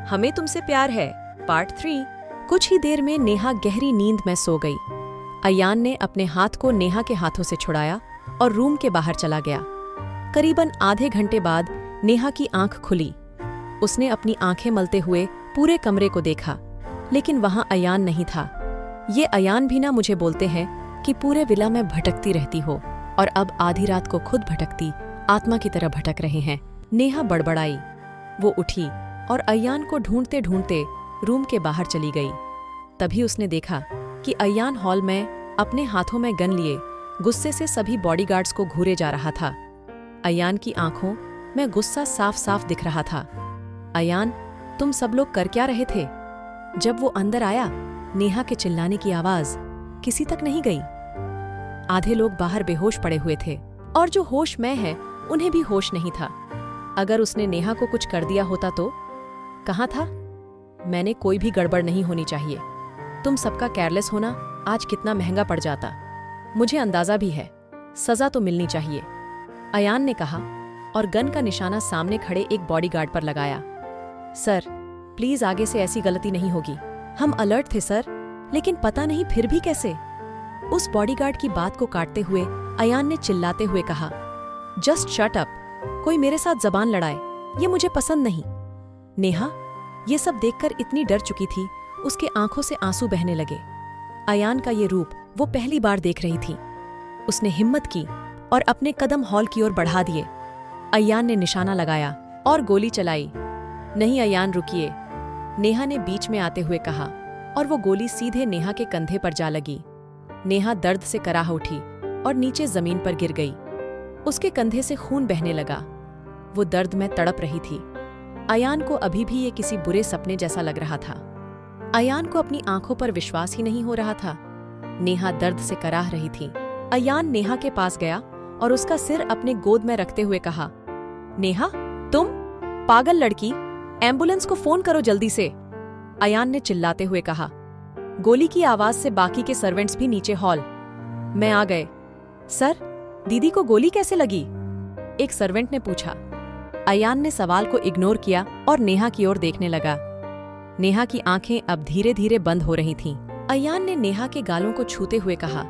हमें तुमसे प्यार है पार्ट 3। कुछ ही देर में नेहा गहरी नींद में सो गई। अयान ने अपने हाथ को नेहा के हाथों से छुड़ाया और रूम के बाहर चला गया। करीबन आधे घंटे बाद नेहा की आंख खुली। उसने अपनी आंखें मलते हुए पूरे कमरे को देखा, लेकिन वहां अयान नहीं था। ये अयान भी ना मुझे बोलते हैं कि पूरे विला में भटकती रहती हो और अब आधी रात को खुद भटकती आत्मा की तरह भटक रहे हैं। नेहा बड़बड़ाई। वो उठी और अयान को ढूंढते ढूंढते रूम के बाहर चली गई। तभी उसने देखा कि अयान हॉल में अपने हाथों में गन लिए गुस्से से सभी बॉडीगार्ड्स को घूरे जा रहा था। अयान की आंखों में गुस्सा साफ साफ दिख रहा था। अयान, तुम सब लोग कर क्या रहे थे? जब वो अंदर आया, नेहा के चिल्लाने की आवाज किसी तक नहीं गई। आधे लोग बाहर बेहोश पड़े हुए थे और जो होश में है उन्हें भी होश नहीं था। अगर उसने नेहा को कुछ कर दिया होता तो? कहाँ था? मैंने कोई भी गड़बड़ नहीं होनी चाहिए। तुम सबका केयरलेस होना आज कितना महंगा पड़ जाता। मुझे अंदाजा भी है, सजा तो मिलनी चाहिए, अयान ने कहा और गन का निशाना सामने खड़े एक बॉडीगार्ड पर लगाया। सर, प्लीज आगे से ऐसी गलती नहीं होगी। हम अलर्ट थे सर, लेकिन पता नहीं फिर भी कैसे। उस बॉडीगार्ड की बात को काटते हुए अयान ने चिल्लाते हुए कहा, जस्ट शट अप। कोई मेरे साथ जबान लड़ाए, ये मुझे पसंद नहीं। नेहा ये सब देखकर इतनी डर चुकी थी, उसके आंखों से आंसू बहने लगे। अयान का ये रूप वो पहली बार देख रही थी। उसने हिम्मत की और अपने कदम हॉल की ओर बढ़ा दिए। अयान ने निशाना लगाया और गोली चलाई। नहीं अयान, रुकिए, नेहा ने बीच में आते हुए कहा और वो गोली सीधे नेहा के कंधे पर जा लगी। नेहा दर्द से कराह उठी और नीचे जमीन पर गिर गई। उसके कंधे से खून बहने लगा। वो दर्द में तड़प रही थी। अयान को अभी भी ये किसी बुरे सपने जैसा लग रहा था। अयान को अपनी आंखों पर विश्वास ही नहीं हो रहा था। नेहा दर्द से कराह रही थी। अयान नेहा के पास गया और उसका सिर अपने गोद में रखते हुए कहा, नेहा, तुम पागल लड़की, एम्बुलेंस को फोन करो जल्दी से। अयान ने चिल्लाते हुए कहा। गोली की आवाज से बाकी के सर्वेंट्स भी नीचे हॉल में आ गए। सर, दीदी को गोली कैसे लगी? एक सर्वेंट ने पूछा। अयान ने सवाल को इग्नोर किया और नेहा की ओर देखने लगा। नेहा की आंखें अब धीरे धीरे बंद हो रही थीं। अयान ने नेहा के गालों को छूते हुए कहा,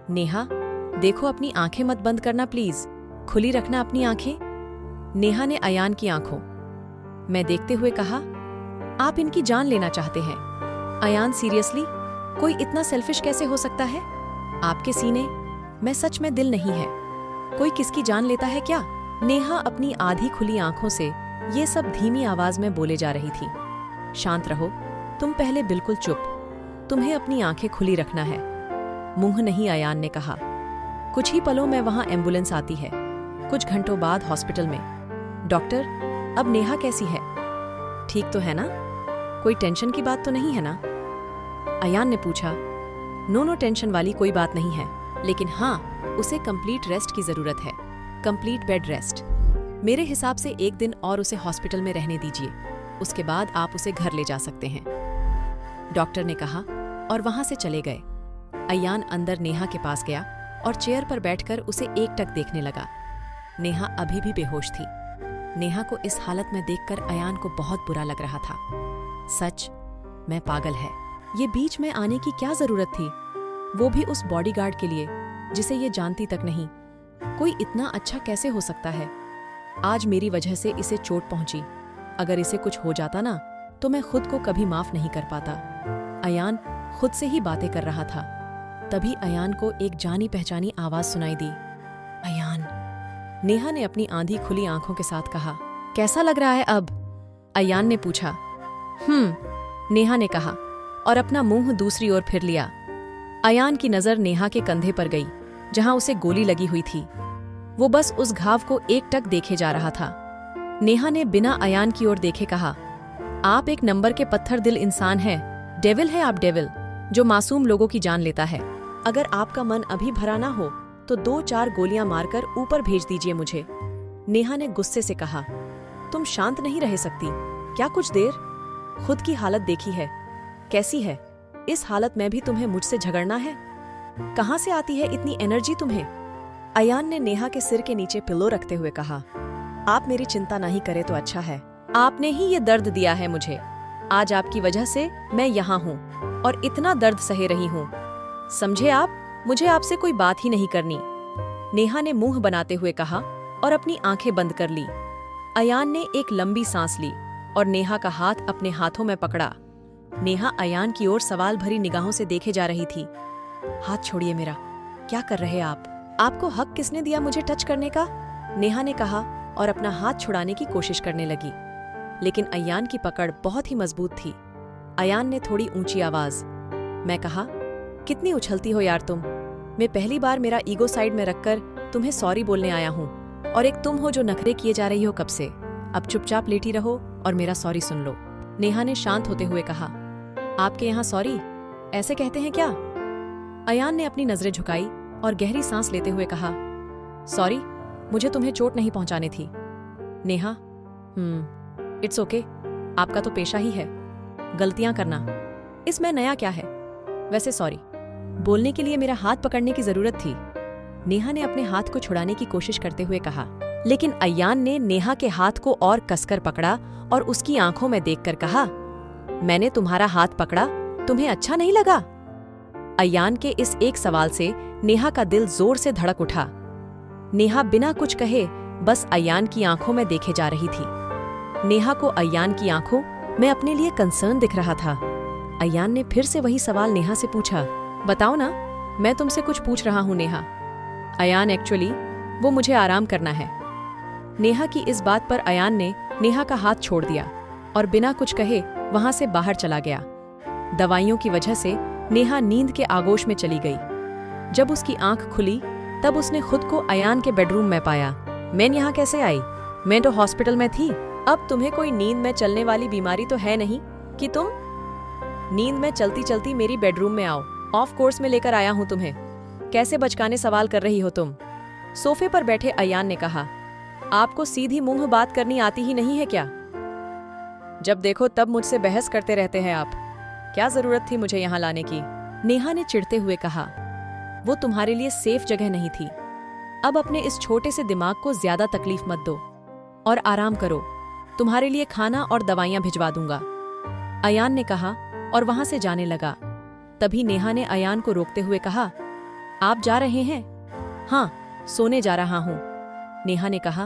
नेहा देखो, अपनी आंखें मत बंद करना प्लीज, खुली रखना अपनी आंखें। नेहा ने अयान की आंखों में देखते हुए कहा, आप इनकी जान लेना चाहते हैं? अयान, सीरियसली, कोई इतना सेल्फिश कैसे हो सकता है? आपके सीने में सच में दिल नहीं है। कोई किसकी जान लेता है क्या? नेहा अपनी आधी खुली आंखों से ये सब धीमी आवाज में बोले जा रही थी। शांत रहो, तुम पहले बिल्कुल चुप, तुम्हें अपनी आंखें खुली रखना है। मुंह नहीं, अयान ने कहा। कुछ ही पलों में वहां एम्बुलेंस आती है। कुछ घंटों बाद हॉस्पिटल में। डॉक्टर, अब नेहा कैसी है? ठीक तो है ना? कोई टेंशन की बात तो नहीं है ना? अयान ने पूछा। नो टेंशन वाली कोई बात नहीं है, लेकिन हाँ, उसे कंप्लीट रेस्ट की जरूरत है, कंप्लीट बेड रेस्ट। मेरे हिसाब से एक दिन और उसे हॉस्पिटल में रहने दीजिए, उसके बाद आप उसे घर ले जा सकते हैं, डॉक्टर ने कहा और वहां से चले गए। अयान अंदर नेहा के पास गया और चेयर पर बैठकर उसे एकटक देखने लगा। नेहा अभी भी बेहोश थी। नेहा को इस हालत में देखकर अयान को बहुत बुरा लग रहा था। सच में पागल है। ये बीच में आने की क्या जरूरत थी? वो भी उस बॉडीगार्ड के लिए जिसे ये जानती तक नहीं। कोई इतना अच्छा कैसे हो सकता है? आज मेरी वजह से इसे चोट पहुंची। अगर इसे कुछ हो जाता ना, तो मैं खुद को कभी माफ नहीं कर पाता। अयान खुद से ही बातें कर रहा था। तभी अयान को एक जानी पहचानी आवाज सुनाई दी। अयान, नेहा ने अपनी आंधी खुली आंखों के साथ कहा। कैसा लग रहा है अब? अयान ने पूछा। नेहा ने कहा और अपना मुंह दूसरी ओर फिर लिया। अयान की नजर नेहा के कंधे पर गई, जहां उसे गोली लगी हुई थी। वो बस उस घाव को एकटक देखे जा रहा था। नेहा ने बिना अयान की ओर देखे कहा, आप एक नंबर के पत्थर दिल इंसान हैं। डेविल है आप, डेविल, जो मासूम लोगों की जान लेता है। अगर आपका मन अभी भरा ना हो तो 2-4 गोलियां मारकर ऊपर भेज दीजिए मुझे। नेहा ने गुस्से से कहा। तुम शांत नहीं रह सकती क्या कुछ देर? खुद की हालत देखी है कैसी है? इस हालत में भी तुम्हें मुझसे झगड़ना है? कहां से आती है इतनी एनर्जी तुम्हें? अयान ने नेहा के सिर के नीचे पिलो रखते हुए कहा, आप मेरी चिंता नहीं करे तो अच्छा है। आपने ही ये दर्द दिया है मुझे। आज आपकी वजह से मैं यहाँ हूँ और इतना दर्द सहे रही हूँ। समझे आप, मुझे आपसे कोई बात ही नहीं करनी। नेहा ने मुंह बनाते हुए कहा और अपनी आंखें बंद कर ली। अयान ने एक लंबी सांस ली और नेहा का हाथ अपने हाथों में पकड़ा। नेहा अयान की ओर सवाल भरी निगाहों से देखे जा रही थी। हाथ छोड़िए मेरा, क्या कर रहे आप? आपको हक किसने दिया मुझे टच करने का? नेहा ने कहा और अपना हाथ छुड़ाने की कोशिश करने लगी, लेकिन अयान की पकड़ बहुत ही मजबूत थी। अयान ने थोड़ी ऊंची आवाज मैं कहा, कितनी उछलती हो यार तुम। मैं पहली बार मेरा ईगो साइड में रखकर तुम्हें सॉरी बोलने आया हूँ, और एक तुम हो जो नखरे किए जा रही हो कब से। अब चुपचाप लेटी रहो और मेरा सॉरी सुन लो। नेहा ने शांत होते हुए कहा, आपके यहाँ सॉरी ऐसे कहते हैं क्या? अयान ने अपनी नजरें झुकाई और गहरी सांस लेते हुए कहा, सॉरी, मुझे तुम्हें चोट नहीं पहुंचानी थी। नेहा, इट्स ओके, आपका तो पेशा ही है गलतियां करना, इसमें नया क्या है? वैसे सॉरी बोलने के लिए मेरा हाथ पकड़ने की जरूरत थी। नेहा ने अपने हाथ को छुड़ाने की कोशिश करते हुए कहा, लेकिन अयान ने नेहा के हाथ को और कसकर पकड़ा और उसकी आंखों में देखकर कहा, मैंने तुम्हारा हाथ पकड़ा, तुम्हें अच्छा नहीं लगा? अयान के इस एक सवाल से नेहा का दिल जोर से धड़क उठा। नेहा बिना कुछ कहे बस अयान की आंखों में देखे जा रही थी। नेहा को अयान की आंखों में अपने लिए कंसर्न दिख रहा था। अयान ने फिर से वही सवाल नेहा से पूछा, बताओ ना, मैं तुमसे कुछ पूछ रहा हूं नेहा। अयान, एक्चुअली वो मुझे आराम करना है। नेहा की इस बात पर अयान ने नेहा का हाथ छोड़ दिया और बिना कुछ कहे वहां से बाहर चला गया। दवाइयों की वजह से नेहा नींद के आगोश में चली गई। जब उसकी आंख खुली तब उसने खुद को अयान के बेडरूम में पाया। मैं यहाँ कैसे आई? मैं तो हॉस्पिटल में थी। अब तुम्हें कोई नींद में चलने वाली बीमारी तो है नहीं कि तुम नींद में चलती चलती मेरी बेडरूम में आओ। ऑफ कोर्स में लेकर आया हूं तुम्हें। कैसे बचकाने सवाल कर रही हो तुम? सोफे पर बैठे अयान ने कहा, आपको सीधी मुंह बात करनी आती ही नहीं है क्या? जब देखो तब मुझसे बहस करते रहते हैं आप। क्या जरूरत थी मुझे यहाँ लाने की? नेहा ने चिढ़ते हुए कहा, वो तुम्हारे लिए सेफ जगह नहीं थी। अब अपने इस छोटे से दिमाग को ज्यादा तकलीफ मत दो और आराम करो। तुम्हारे लिए खाना और दवाइयां भिजवा दूंगा, अयान ने कहा और वहां से जाने लगा। तभी नेहा ने अयान को रोकते हुए कहा, आप जा रहे हैं? हाँ, सोने जा रहा हूं। नेहा ने कहा,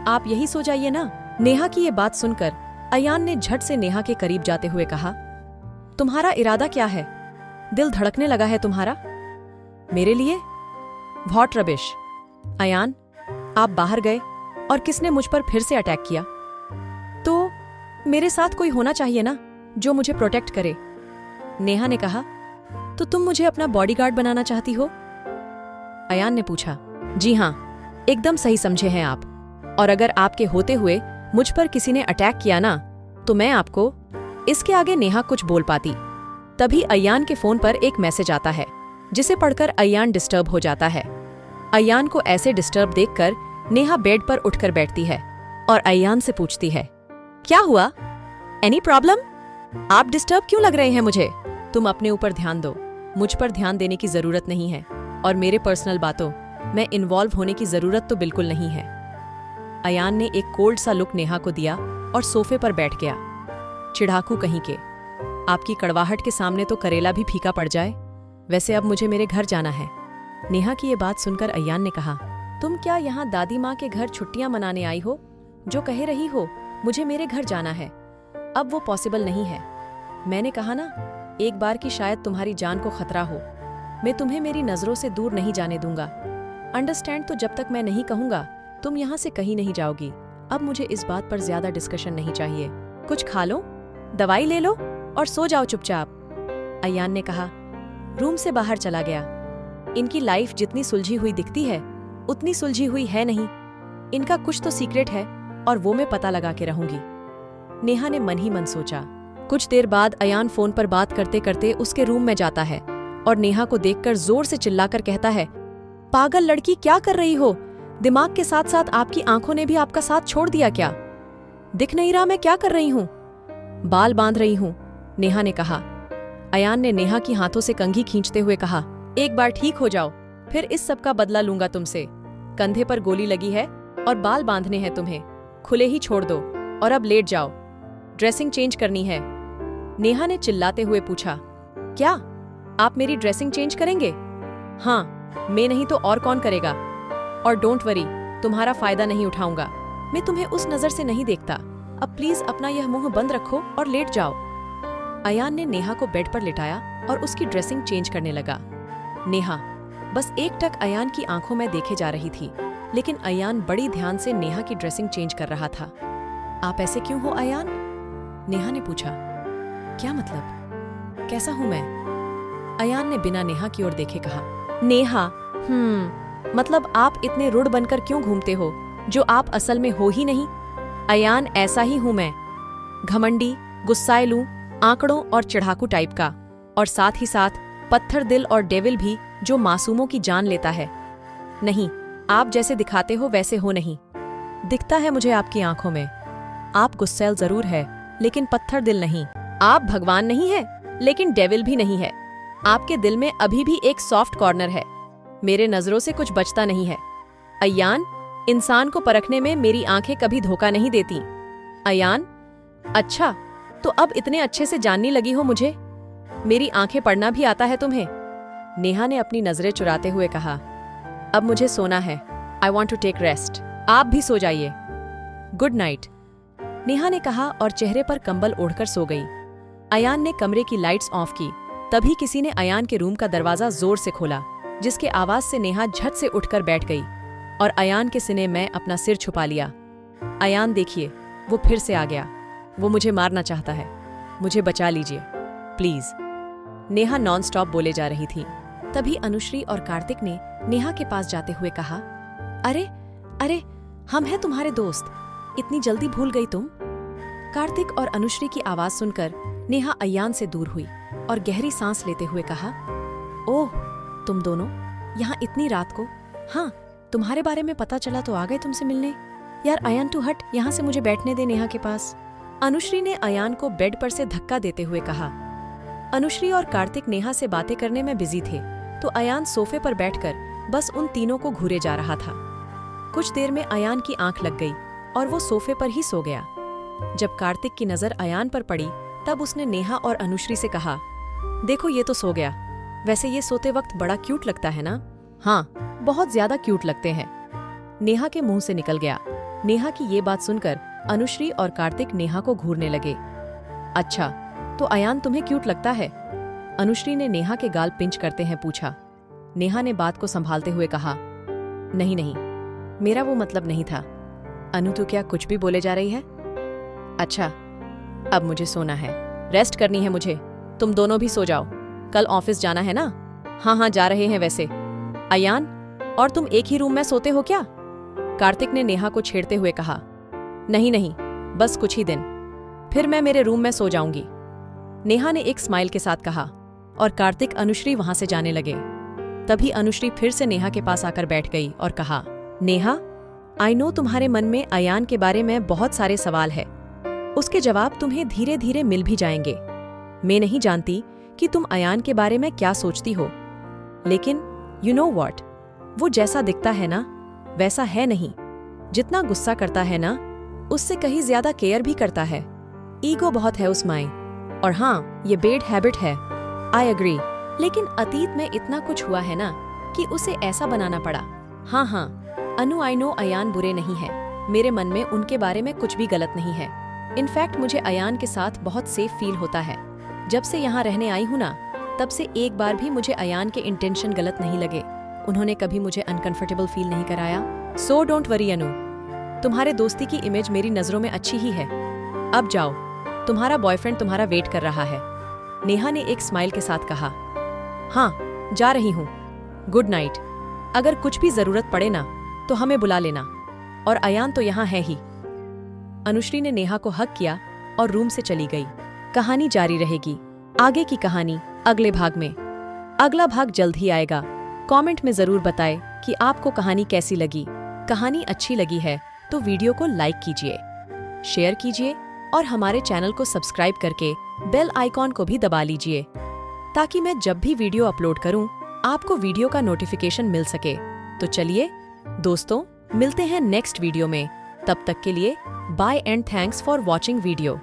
आप यही सो जाइए ना। नेहा की ये बात सुनकर अयान ने झट से नेहा के करीब जाते हुए कहा, तुम्हारा इरादा क्या है? दिल धड़कने लगा है तुम्हारा मेरे लिए? What rubbish. अयान, आप बाहर गए और किसने मुझ पर फिर से अटैक किया? तो मेरे साथ कोई होना चाहिए ना जो मुझे प्रोटेक्ट करे। नेहा ने कहा, तो तुम मुझे अपना बॉडीगार्ड बनाना चाहती हो? अयान ने पूछा। जी हाँ, एकदम सही समझे हैं आप। और अगर आपके होते हुए मुझ पर किसी ने अटैक किया ना, तो मैं आपको। इसके आगे नेहा कुछ बोल पाती। तभी अयान के फोन पर एक मैसेज आता है, जिसे पढ़कर अयान डिस्टर्ब हो जाता है। अयान को ऐसे डिस्टर्ब देखकर नेहा बेड पर उठकर बैठती है और अयान से पूछती है, क्या हुआ? Any problem? आप डिस्टर्ब क्यों लग रहे हैं मुझे? तुम अपने ऊपर ध्यान दो, मुझ पर ध्यान देने की जरूरत नहीं है, और मेरे पर्सनल बातों में इन्वॉल्व होने की जरूरत तो बिल्कुल नहीं है। अयान ने एक कोल्ड सा लुक नेहा को दिया और सोफे पर बैठ गया। चिढ़ाकू कहीं के, आपकी कड़वाहट के सामने तो करेला भी फीका पड़ जाए। वैसे अब मुझे मेरे घर जाना है। नेहा की ये बात सुनकर अयान ने कहा, तुम क्या यहाँ दादी माँ के घर छुट्टियां मनाने आई हो? जो कह रही हो मुझे मेरे घर जाना है, अब वो पॉसिबल नहीं है। मैंने कहा ना, एक बार की शायद तुम्हारी जान को खतरा हो। मैं तुम्हें मेरी नजरों से दूर नहीं जाने दूंगा। अंडरस्टैंड? तो जब तक मैं नहीं कहूंगा तुम यहाँ से कहीं नहीं जाओगी। अब मुझे इस बात पर ज्यादा डिस्कशन नहीं चाहिए। कुछ खा लो, दवाई ले लो और सो जाओ चुपचाप, अयान ने कहा। रूम से बाहर चला गया। इनकी लाइफ जितनी सुलझी हुई दिखती है उतनी सुलझी हुई है नहीं। इनका कुछ तो सीक्रेट है और वो मैं पता लगा के रहूंगी, नेहा ने मन ही मन सोचा। कुछ देर बाद अयान फोन पर बात करते करते उसके रूम में जाता है और नेहा को देखकर जोर से चिल्लाकर कहता है, पागल लड़की, क्या कर रही हो? दिमाग के साथ साथ आपकी आंखों ने भी आपका साथ छोड़ दिया क्या? दिख नहीं रहा मैं क्या कर रही हूँ? बाल बांध रही हूँ, नेहा ने कहा। अयान ने नेहा की हाथों से कंघी खींचते हुए कहा, एक बार ठीक हो जाओ, फिर इस सब का बदला लूंगा तुमसे। कंधे पर गोली लगी है और बाल बांधने हैं तुम्हें, खुले ही छोड़ दो और अब लेट जाओ। ड्रेसिंग चेंज करनी है, नेहा ने चिल्लाते हुए पूछा, क्या आप मेरी ड्रेसिंग चेंज करेंगे? हाँ, मैं नहीं तो और कौन करेगा। और डोंट वरी, तुम्हारा फायदा नहीं उठाऊंगा। मैं तुम्हें उस नजर से नहीं देखता। अब प्लीज अपना यह मुंह बंद रखो और लेट जाओ। अयान ने नेहा को बेड पर लिटाया और उसकी ड्रेसिंग चेंज करने लगा। नेहा बस एक टक अयान की आंखों में देखे जा रही थी, लेकिन अयान बड़ी ध्यान से नेहा की ड्रेसिंग चेंज कर रहा था। आप ऐसे क्यों हो अयान? नेहा ने पूछा। क्या मतलब? कैसा हूं मैं? अयान ने बिना नेहा की ओर देखे कहा। नेहा, मतलब आप इतने रुड बनकर क्यों घूमते हो, जो आप असल में हो ही नहीं? अयान, ऐसा ही हूं मैं, घमंडी, गुस्साइलू, आंकड़ों और चिढ़ाकू टाइप का, और साथ ही साथ पत्थर दिल और डेविल भी, जो मासूमों की जान लेता है। नहीं, आप जैसे दिखाते हो वैसे हो नहीं। दिखता है मुझे आपकी आंखों में। आप गुस्सैल जरूर है, लेकिन पत्थर दिल नहीं। आप भगवान नहीं है, लेकिन डेविल भी नहीं है। आपके दिल में अभी भी एक सॉफ्ट कॉर्नर है। मेरे नजरों से कुछ बचता नहीं है। अयान, इंसान को परखने में मेरी आंखें कभी धोखा नहीं देती। अयान, अच्छा, तो अब इतने अच्छे से जानने लगी हो मुझे? मेरी आंखें पढ़ना भी आता है तुम्हें? नेहा ने अपनी नजरें चुराते हुए कहा। अब मुझे सोना है। I want to take rest. आप भी सो जाइए। गुड नाइट, नेहा ने कहा और चेहरे पर कंबल ओढ़कर सो गई। अयान ने कमरे की लाइट्स ऑफ की। तभी किसी ने अयान के रूम का दरवाजा जोर से खोला, जिसके आवाज से नेहा झट से उठकर बैठ गई और अयान के सीने में अपना सिर छुपा लिया। अयान, देखिए, वो फिर से आ गया। वो मुझे मारना चाहता है। मुझे बचा लीजिए प्लीज। नेहा नॉन स्टॉप बोले जा रही थी। तभी अनुश्री और कार्तिक ने नेहा के पास जाते हुए कहा, अरे अरे, हम हैं तुम्हारे दोस्त। इतनी जल्दी भूल गई तुम? कार्तिक और अनुश्री की आवाज सुनकर नेहा अयान से दूर हुई और गहरी सांस लेते हुए कहा, ओह, तुम दोनों यहाँ इतनी रात को? हाँ, तुम्हारे बारे में पता चला तो आ गए तुमसे मिलने। यार अयान, तू हट यहाँ से, मुझे बैठने दे नेहा के पास। अनुश्री ने अयान को बेड पर से धक्का देते हुए कहा। अनुश्री और कार्तिक नेहा से बातें करने में बिजी थे, तो अयान सोफे पर बैठकर बस उन तीनों को घूरे जा रहा था। कुछ देर में अयान की आंख लग गई और वो सोफे पर ही सो गया। जब कार्तिक की नजर अयान पर पड़ी, तब उसने नेहा और अनुश्री से कहा, देखो ये तो सो गया। वैसे ये सोते वक्त बड़ा क्यूट लगता है ना? हाँ, बहुत ज्यादा क्यूट लगते हैं, नेहा के मुंह से निकल गया। नेहा की ये बात सुनकर अनुश्री और कार्तिक नेहा को घूरने लगे। अच्छा, तो अयान तुम्हें क्यूट लगता है? अनुश्री ने नेहा के गाल पिंच करते हैं पूछा। नेहा ने बात को संभालते हुए कहा, नहीं नहीं, मेरा वो मतलब नहीं था। अनु, तू क्या कुछ भी बोले जा रही है? अच्छा, अब मुझे सोना है, रेस्ट करनी है मुझे। तुम दोनों भी सो जाओ, कल ऑफिस जाना है ना? हाँ हाँ, जा रहे हैं वैसे। अयान, और तुम एक ही रूम में सोते हो क्या? कार्तिक ने नेहा को छेड़ते हुए कहा। नहीं नहीं, बस कुछ ही दिन, फिर मैं मेरे रूम में सो जाऊंगी, नेहा ने एक स्माइल के साथ कहा। और कार्तिक अनुश्री वहां से जाने लगे। तभी अनुश्री फिर से नेहा के पास आकर बैठ गई और कहा, नेहा, आई नो तुम्हारे मन में अयान के बारे में बहुत सारे सवाल है। उसके जवाब तुम्हें धीरे धीरे मिल भी जाएंगे। मैं नहीं जानती कि तुम अयान के बारे में क्या सोचती हो, लेकिन यू नो व्हाट, वो जैसा दिखता है ना, वैसा है नहीं। जितना गुस्सा करता है ना, उससे कहीं ज्यादा केयर भी करता है। ईगो बहुत है उसमें, और हाँ, ये बैड हैबिट है। आई एग्री, लेकिन अतीत में इतना कुछ हुआ है ना कि उसे ऐसा बनाना पड़ा। हाँ हाँ, अनु, आई नो अयान बुरे नहीं है। मेरे मन में उनके बारे में कुछ भी गलत नहीं है। इनफैक्ट मुझे अयान के साथ बहुत सेफ फील होता है। जब से यहाँ रहने आई हूँ ना, तब से एक बार भी मुझे अयान के इंटेंशन गलत नहीं लगे। उन्होंने कभी मुझे अनकंफर्टेबल फील नहीं कराया। सो डोंट वरी अनु, तुम्हारे दोस्ती की इमेज मेरी नजरों में अच्छी ही है। अब जाओ, तुम्हारा बॉयफ्रेंड तुम्हारा वेट कर रहा है, नेहा ने एक स्माइल के साथ कहा। हाँ, जा रही हूँ, गुड नाइट। अगर कुछ भी जरूरत पड़े ना, तो हमें बुला लेना, और अयान तो यहाँ है ही। अनुश्री ने नेहा को हक किया और रूम से चली गई। कहानी जारी रहेगी। आगे की कहानी अगले भाग में। अगला भाग जल्द ही आएगा। कमेंट में जरूर बताएं कि आपको कहानी कैसी लगी। कहानी अच्छी लगी है तो वीडियो को लाइक कीजिए, शेयर कीजिए और हमारे चैनल को सब्सक्राइब करके बेल आइकॉन को भी दबा लीजिए, ताकि मैं जब भी वीडियो अपलोड करूं, आपको वीडियो का नोटिफिकेशन मिल सके। तो चलिए दोस्तों, मिलते हैं नेक्स्ट वीडियो में। तब तक के लिए bye and thanks for watching video.